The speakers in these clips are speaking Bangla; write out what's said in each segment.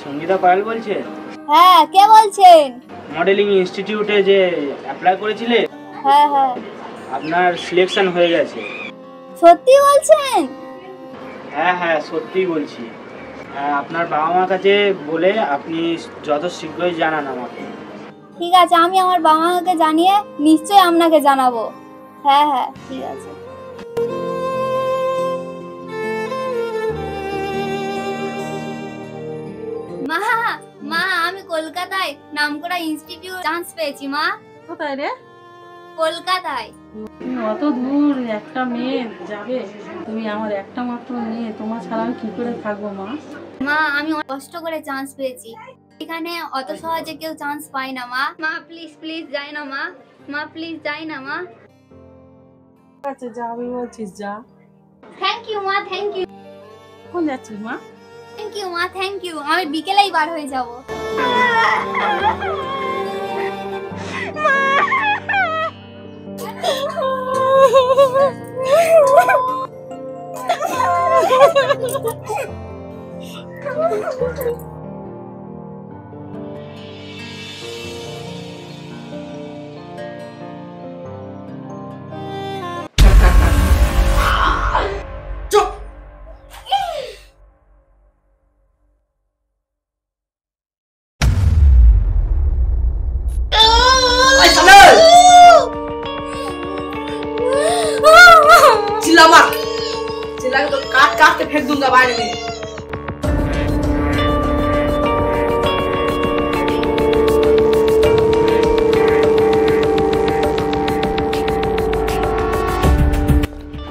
সঙ্গীতা পায়েল বলছেন? হ্যাঁ, কে বলছেন? মডেলিং ইনস্টিটিউটে যে অ্যাপ্লাই করেছিলে, হ্যাঁ হ্যাঁ। আপনার সিলেকশন হয়ে গেছে। সত্যি বলছেন? হ্যাঁ হ্যাঁ, সত্যিই বলছি। আপনার বাবা মার কাছে বলে আপনি যত শীঘ্রই জানান আমাকে। ঠিক আছে, আমি আমার বাবা মাকে জানিয়ে নিশ্চয়ই আপনাকে জানাবো। হ্যাঁ হ্যাঁ, ঠিক আছে। মা মা, আমি কলকাতায় নামকরা ইনস্টিটিউট চান্স পেয়েছি মা। কোথায় রে? কলকাতায়। তুমি অত দূর একটা মেয়ে যাবে? তুমি আমার একটা মাত্র মেয়ে, তোমার ছাড়া আমি কি করে থাকবো মা? মা, আমি অনেক কষ্ট করে চান্স পেয়েছি, এখানে অত সহজে কেউ চান্স পায় না মা। মা প্লিজ প্লিজ যাই না মা। মা প্লিজ যাই না মা। আচ্ছা যা, আমি বলছিস যা। থ্যাংক ইউ মা, থ্যাংক ইউ। কখন যাচ্ছিস মা? থ্যাংক ইউ মা, থ্যাংক ইউ। আমি বিকেলেই বার হয়ে যাব। चिल्ला मत, चिल्ला के तो काट काट के फेंक दूंगा बाहर में।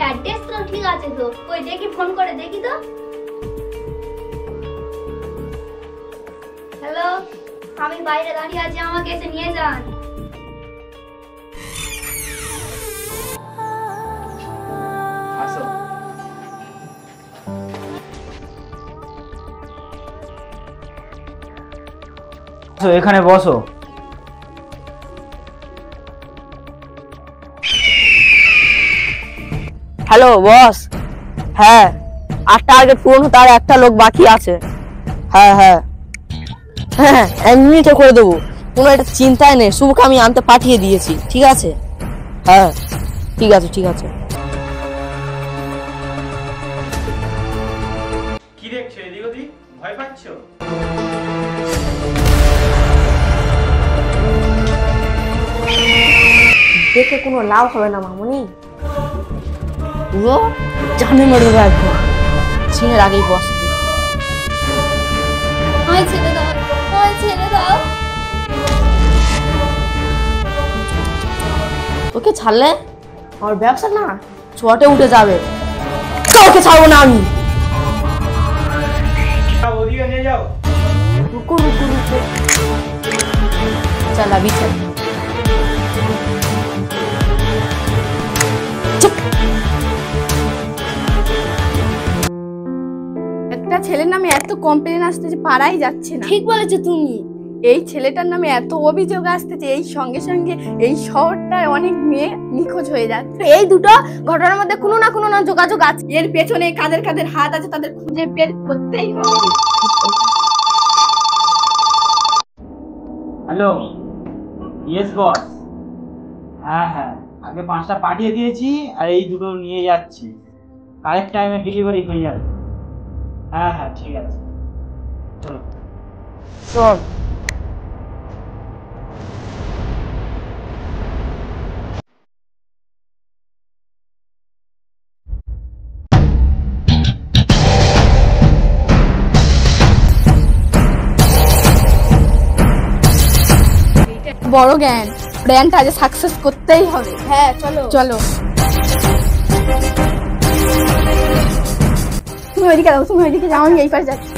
एड्रेस तो ठीक আছে তো, কই দেখি, ফোন করে দেখি তো। হ্যালো, আমি বাইরে দাঁড়িয়ে আছি, আমাকে এসে নিয়ে যান। এখানে বসো। Hello boss. হ্যাঁ, 8 টার্গেট পূরণ হতে আর একটা লোক বাকি আছে। হ্যাঁ হ্যাঁ হ্যাঁ, 1 মিনিটে করে দেবো, কোনো একটা চিন্তায় নেই। শুভকে আমি আনতে পাঠিয়ে দিয়েছি, ঠিক আছে? হ্যাঁ ঠিক আছে ঠিক আছে। কি দেখছো এদিক ওদিক? ভয় পাচ্ছো? দেখে কোনো লাভ হবে না মামুনি, ও জানে মেরে দেবো একদম। সিনের আগেই বস। আমায় ছেড়ে দাও, আমায় ছেড়ে দাও। তোকে ছাড়লে আমার ব্যবসা না ছোটে উঠে যাবে। তোকে ছাড়বো না আমি। ওদিকে নিয়ে যাও। রুকো রুকো রুকো, চল अभी चल। একটা ছেলের নামে এত কমপ্লেন আসতেছে, পারাই যাচ্ছে না। ঠিক বলেছো তুমি। এই ছেলেটার নামে এত অভিযোগ আসতেছে, এই সঙ্গে সঙ্গে এই শহরটায় অনেক মেয়ে নিখোঁজ হয়ে যাচ্ছে। এই দুটো ঘটনার মধ্যে কোনো না যোগাযোগ আছে। এর পেছনে কাদের কাদের হাত আছে তাদের খুঁজে বের করতেই হবে। Hello, yes boss. হ্যাঁ হ্যাঁ, আগে 5টা পাঠিয়ে দিয়েছি আর এই দুটো নিয়ে যাচ্ছি। কারেক্ট টাইমে ডেলিভারি হয়ে যাবে। হ্যাঁ হ্যাঁ ঠিক আছে, চলো চল। বড় জ্ঞান, ব্র্যান্ডটা আজ সাকসেস করতেই হবে। হ্যাঁ চলো চলো। তুমি ওইদিকে যাও, তুমি ওইদিকে যাও, আমি এই পাশে যাচ্ছি।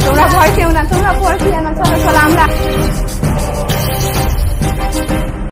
তোমরা ভয় পেও আমরা